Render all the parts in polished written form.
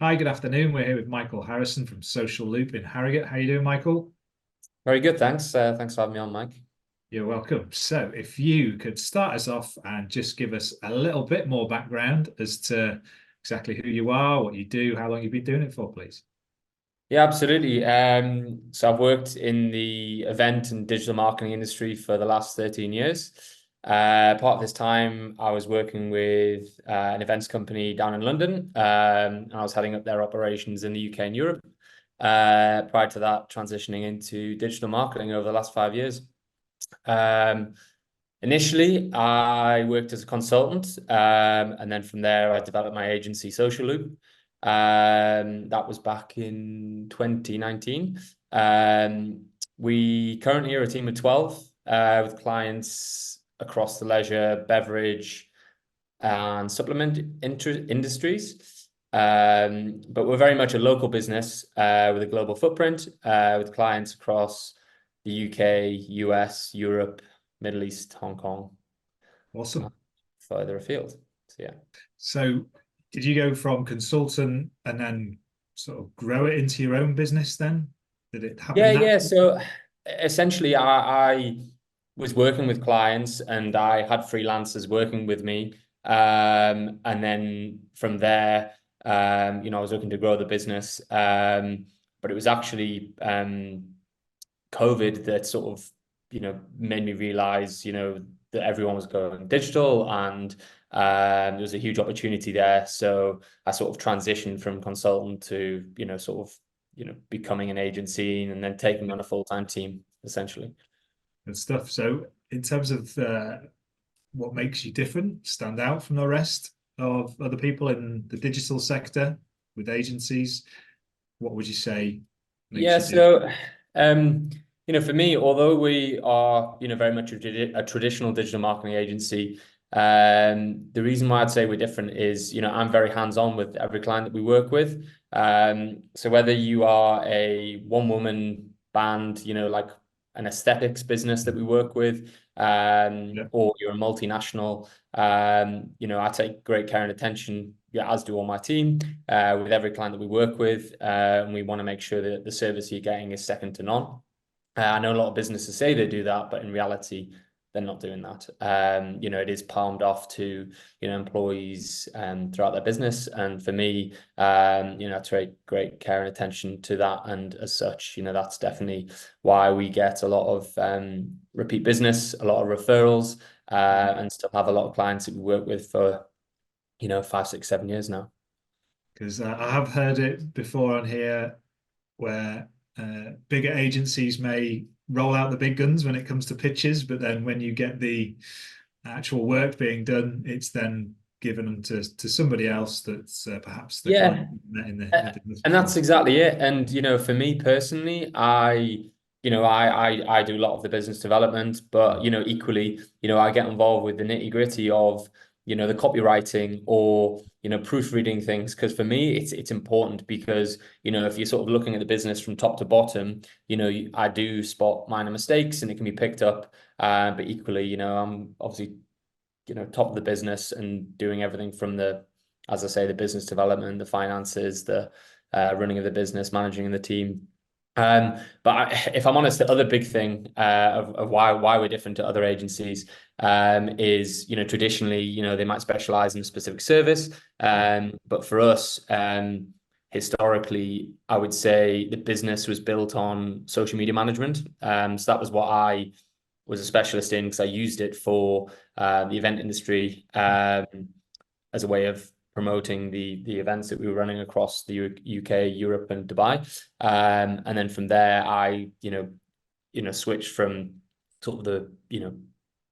Hi, good afternoon. We're here with Michael Harrison from Social Loop in Harrogate. How you doing, Michael? Very good, thanks. Thanks for having me on, Mike. You're welcome. So, if you could start us off and just give us a little bit more background as to exactly who you are, what you do, how long you've been doing it for, please. Yeah, absolutely. So I've worked in the event and digital marketing industry for the last 13 years. Part of this time, I was working with an events company down in London, and I was heading up their operations in the UK and Europe. Prior to that, transitioning into digital marketing over the last 5 years. Um, Initially, I worked as a consultant, and then from there, I developed my agency, Social Loop. That was back in 2019. We currently are a team of 12 with clients across the leisure, beverage, and supplement industries. But we're very much a local business with a global footprint with clients across the UK, US, Europe, Middle East, Hong Kong, Awesome. further afield. So yeah. So, did you go from consultant and then sort of grow it into your own business then? Did it happen Yeah. naturally? So essentially, I was working with clients and I had freelancers working with me. And then from there, I was looking to grow the business. But it was actually COVID that sort of, made me realize, that everyone was going digital and there was a huge opportunity there. So I sort of transitioned from consultant to, sort of, becoming an agency and then taking on a full-time team, essentially. And stuff. So, in terms of what makes you different, stand out from the rest of other people in the digital sector with agencies, what would you say makes Yeah, you different? so for me, although we are, very much a traditional digital marketing agency, the reason why I'd say we're different is, I'm very hands-on with every client that we work with. So whether you are a one-woman band, like an aesthetics business that we work with, Yeah. or you're a multinational, I take great care and attention, yeah, as do all my team, with every client that we work with. And we want to make sure that the service you're getting is second to none. I know a lot of businesses say they do that, but in reality, they're not doing that. It is palmed off to, employees throughout their business. And for me, I take great care and attention to that. And as such, that's definitely why we get a lot of repeat business, a lot of referrals, and still have a lot of clients that we work with for, 5, 6, 7 years now. Because I have heard it before on here where bigger agencies may roll out the big guns when it comes to pitches, but then when you get the actual work being done, it's then given to somebody else that's perhaps the client Yeah, met in the Uh, business and that's before. exactly it. And for me personally, I do a lot of the business development, but equally, I get involved with the nitty-gritty of, the copywriting or, proofreading things. Because for me, it's important because, if you're sort of looking at the business from top to bottom, I do spot minor mistakes and it can be picked up. But equally, I'm obviously, top of the business and doing everything from as I say, the business development, the finances, the running of the business, managing the team. If I'm honest, the other big thing of why we're different to other agencies is, traditionally, they might specialize in a specific service. But for us, historically, I would say the business was built on social media management. So that was what I was a specialist in because I used it for the event industry as a way of promoting the events that we were running across the UK, Europe, and Dubai. And then from there, I switched from sort of the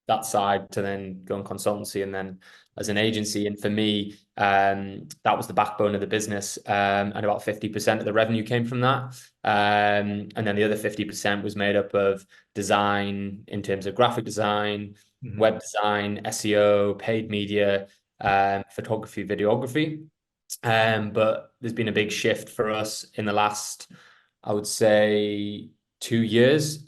that side to then go on consultancy and then as an agency. And for me, that was the backbone of the business. And about 50% of the revenue came from that. And then the other 50% was made up of design in terms of graphic design, Mhm. web design, SEO, paid media, photography, videography. But there's been a big shift for us in the last, I would say, 2 years.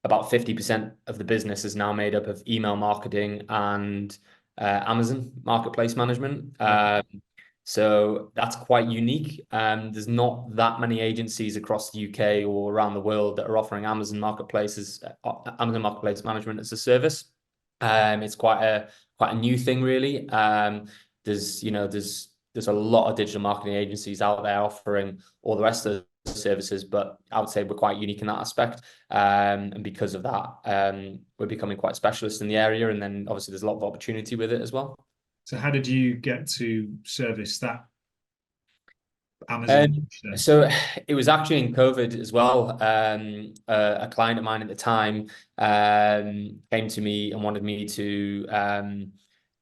About 50% of the business is now made up of email marketing and Amazon marketplace management. Okay. So that's quite unique. There's not that many agencies across the UK or around the world that are offering Amazon Marketplace management as a service. It's quite a new thing, really. There's a lot of digital marketing agencies out there offering all the rest of the services, but I would say we're quite unique in that aspect. And because of that, we're becoming quite specialist in the area. And then obviously there's a lot of opportunity with it as well. So how did you get to service that Amazon Um, niche then? so it was actually in COVID as well. A client of mine at the time came to me and wanted me to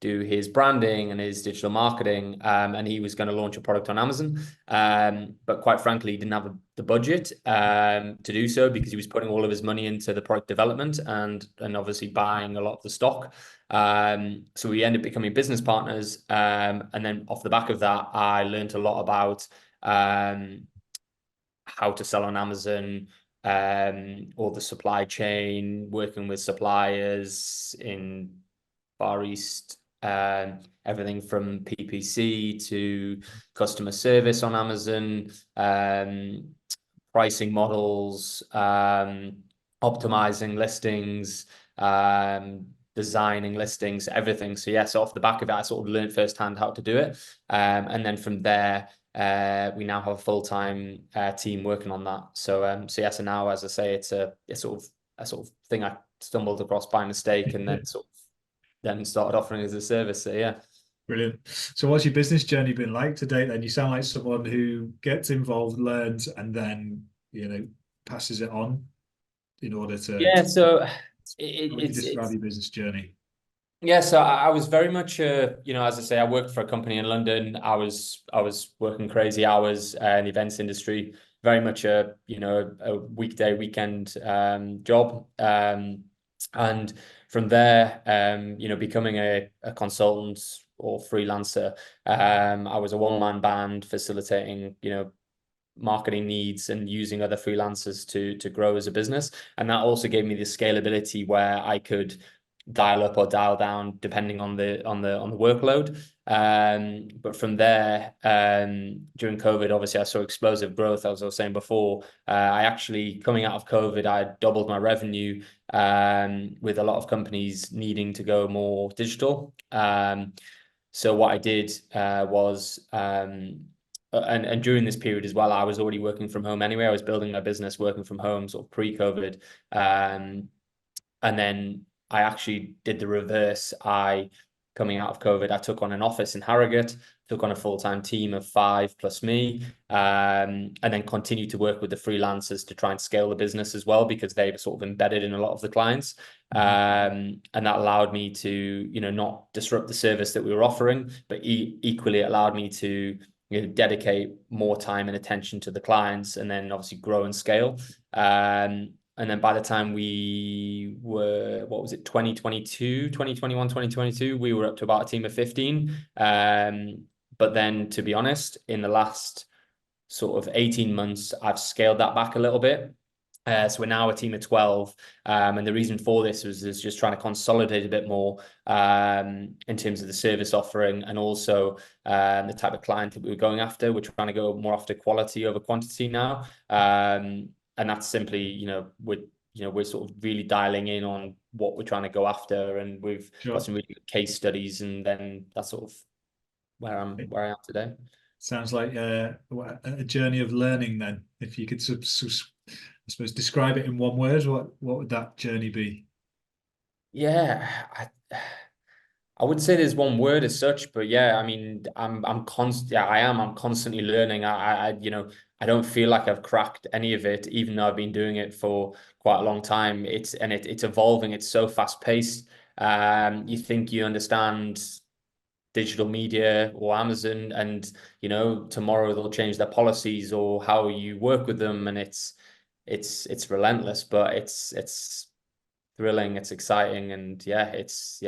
do his branding and his digital marketing, and he was going to launch a product on Amazon. But quite frankly, he didn't have the budget to do so because he was putting all of his money into the product development and obviously buying a lot of the stock. So we ended up becoming business partners, and then off the back of that, I learned a lot about how to sell on Amazon, or the supply chain, working with suppliers in Far East, everything from PPC to customer service on Amazon, pricing models, optimizing listings, designing listings, everything. So yes, off the back of it, I sort of learned firsthand how to do it. And then from there, we now have a full-time team working on that. So yes, and now, as I say, it's a sort of thing I stumbled across by mistake and then sort of then started offering as a service. So yeah. Brilliant. So what's your business journey been like to date then? You sound like someone who gets involved, learns, and then, passes it on in order Yeah, so how would you describe it's your business journey? yeah, so I was very much, as I say, I worked for a company in London. I was working crazy hours in the events industry, very much a weekday, weekend job. And from there, becoming a consultant or freelancer, I was a one-man band facilitating, marketing needs and using other freelancers to grow as a business. And that also gave me the scalability where I could dial up or dial down depending on the workload. But from there, during COVID, obviously I saw explosive growth. As I was saying before, I actually coming out of COVID, I doubled my revenue, with a lot of companies needing to go more digital. So what I did was and during this period as well, I was already working from home anyway. I was building my business working from home, sort of pre-COVID. And then I actually did the reverse. Coming out of COVID, I took on an office in Harrogate, took on a full-time team of 5 plus me, and then continued to work with the freelancers to try and scale the business as well, because they were sort of embedded in a lot of the clients. And that allowed me to, not disrupt the service that we were offering, but equally it allowed me to, dedicate more time and attention to the clients and then obviously grow and scale. And then by the time we were, what was it, 2021, 2022, we were up to about a team of 15. But then, to be honest, in the last sort of 18 months, I've scaled that back a little bit. So we're now a team of 12. And the reason for this is just trying to consolidate a bit more in terms of the service offering and also the type of client that we were going after. We're trying to go more after quality over quantity now. And that's simply, we're sort of really dialing in on what we're trying to go after, and we've got Sure. some really good case studies, and then that's sort of It where I am today. sounds like a journey of learning then. If you could, I suppose, describe it in one word, what would that journey be? Yeah, I wouldn't say there's one word as such, but yeah, I mean, I'm constant. Yeah, I am. I'm constantly learning. I don't feel like I've cracked any of it, even though I've been doing it for quite a long time. It's evolving. It's so fast paced. You think you understand digital media or Amazon, and tomorrow they'll change their policies or how you work with them, and it's relentless, but it's thrilling, it's exciting, and it's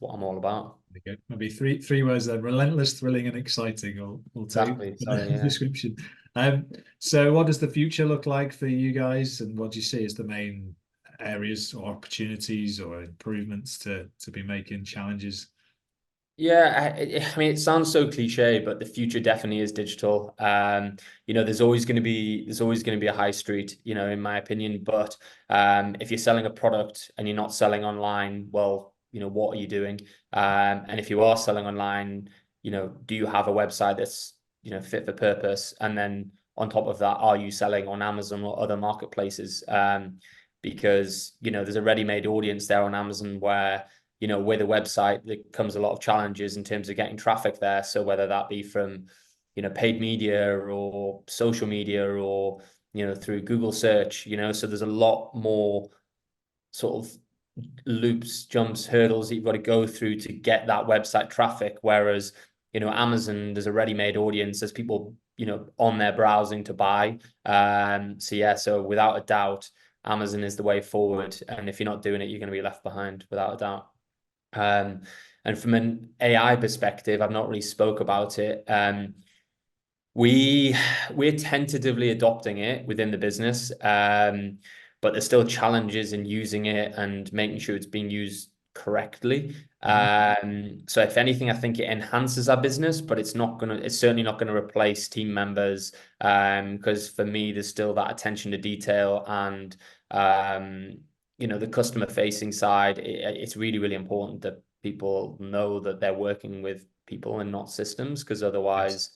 what I'm all about. Okay. Maybe three words then: relentless, thrilling, and exciting. We'll take Exactly. the Sorry, yeah. description. So what does the future look like for you guys, and what do you see as the main areas or opportunities or improvements to be making, challenges? Yeah, I mean, it sounds so cliche, but the future definitely is digital. There's always going to be a high street, in my opinion. But if you're selling a product and you're not selling online, well, what are you doing? And if you are selling online, do you have a website that's, fit for purpose? And then on top of that, are you selling on Amazon or other marketplaces? Because, there's a ready-made audience there on Amazon where with a website, there comes a lot of challenges in terms of getting traffic there. So whether that be from, paid media or social media or, through Google search, so there's a lot more sort of loops, jumps, hurdles that you've got to go through to get that website traffic. Whereas, Amazon, there's a ready-made audience, there's people, on there browsing to buy. So without a doubt, Amazon is the way forward. And if you're not doing it, you're going to be left behind without a doubt. And from an AI perspective, I've not really spoke about it. We're tentatively adopting it within the business, but there's still challenges in using it and making sure it's being used correctly. So if anything, I think it enhances our business, but it's certainly not gonna replace team members. Because for me, there's still that attention to detail and the customer facing side. It's really, really important that people know that they're working with people and not systems, because Yes. otherwise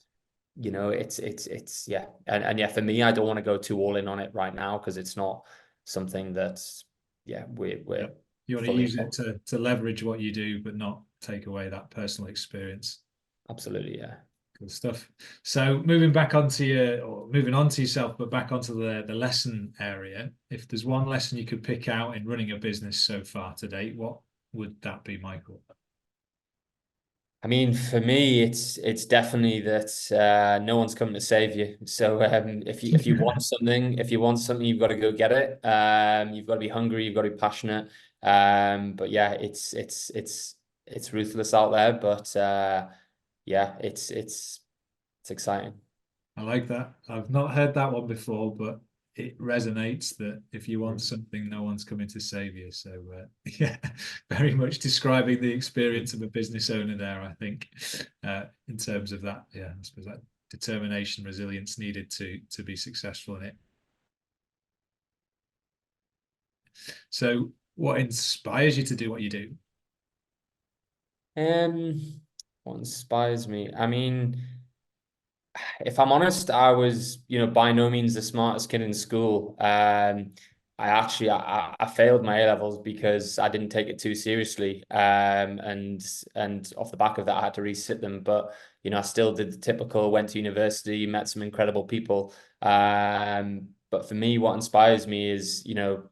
it's yeah. And yeah, for me, I don't want to go too all in on it right now because it's not something that's yeah, we're Yep. You want to fully use it involved. to leverage what you do, but not take away that personal experience. Absolutely, yeah. Good stuff. So moving on to yourself, but back onto the lesson area. If there's one lesson you could pick out in running a business so far to date, what would that be, Michael? I mean, for me, it's definitely that no one's coming to save you. So if you want something, you've got to go get it. You've got to be hungry, you've got to be passionate. But yeah, it's ruthless out there, but yeah, it's exciting. I like that. I've not heard that one before, but it resonates that if you want Mm. something, no one's coming to save you. So, yeah, very much describing the experience of a business owner there, I think, in terms of that. Yeah, I suppose that determination, resilience needed to be successful in it. So, what inspires you to do what you do? What inspires me? I mean, if I'm honest, I was, by no means the smartest kid in school. I failed my A levels because I didn't take it too seriously. And off the back of that, I had to resit them. But I still did the typical, went to university, met some incredible people. But for me, what inspires me is, the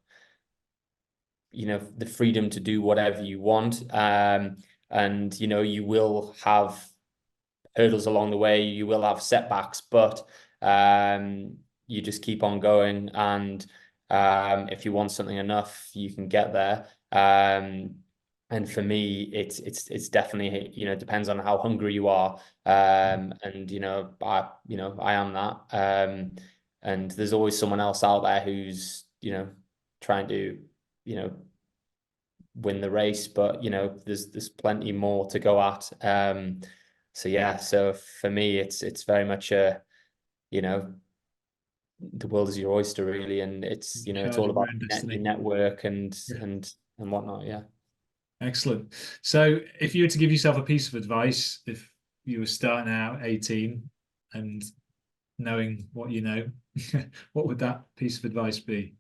freedom to do whatever you want. And you will have hurdles along the way, you will have setbacks, but you just keep on going. And if you want something enough, you can get there. And for me, it's definitely, depends on how hungry you are. And I am that. And there's always someone else out there who's, trying to, you know, win the race, but there's plenty more to go at. So yeah, so for me, it's very much you know, the world is your oyster really, and it's Charge all of your about own your destiny. network and Yeah. whatnot. Yeah. Excellent. So, if you were to give yourself a piece of advice, if you were starting out 18 and knowing what you know, what would that piece of advice be?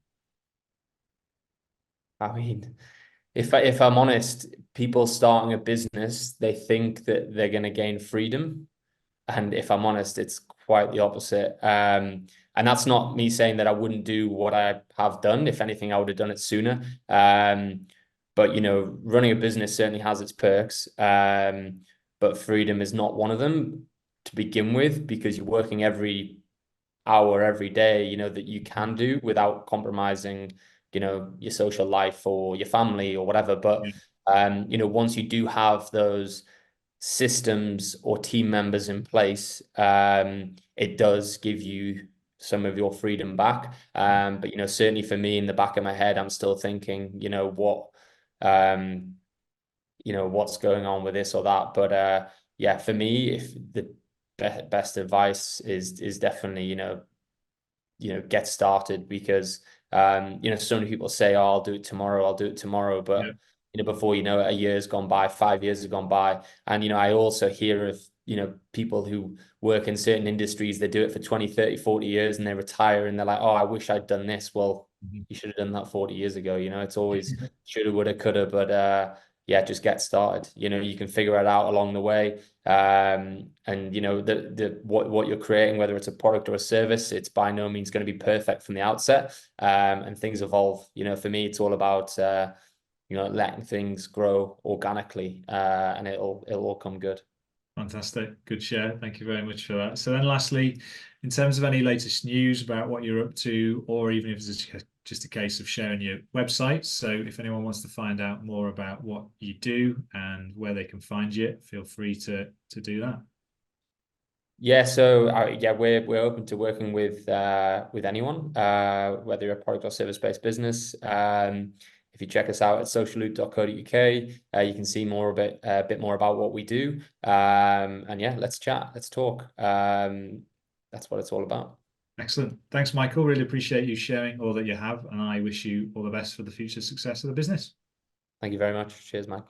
I mean, if I'm honest, people starting a business, they think that they're going to gain freedom. And if I'm honest, it's quite the opposite. And that's not me saying that I wouldn't do what I have done. If anything, I would have done it sooner. But running a business certainly has its perks. But freedom is not one of them to begin with, because you're working every hour every day, that you can do without compromising, your social life or your family or whatever. But Yeah. once you do have those systems or team members in place, it does give you some of your freedom back. But certainly for me, in the back of my head, I'm still thinking, what um you know, what's going on with this or that. But yeah, for me, if the best advice is definitely, get started, because so many people say, oh, I'll do it tomorrow, I'll do it tomorrow, Yeah. but before you know it, a year's gone by, 5 years have gone by. And I also hear of people who work in certain industries, they do it for 20, 30, 40 years and they retire and they're like, oh, I wish I'd done this. Well, Mhm. you should have done that 40 years ago. It's always shoulda, woulda, coulda, but yeah, just get started. You can figure it out along the way. And the what you're creating, whether it's a product or a service, it's by no means going to be perfect from the outset. And things evolve. For me, it's all about letting things grow organically, and it'll all come good. Fantastic. Good share. Thank you very much for that. So then lastly, in terms of any latest news about what you're up to, or even if it's just a case of sharing your website. So if anyone wants to find out more about what you do and where they can find you, feel free to do that. Yeah, so yeah, we're open to working with anyone, whether you're a product or service-based business. If you check us out at socialloop.co.uk, you can see a bit more about what we do. And yeah, let's chat, let's talk. That's what it's all about. Excellent. Thanks, Michael. Really appreciate you sharing all that you have, and I wish you all the best for the future success of the business. Thank you very much. Cheers, Mike.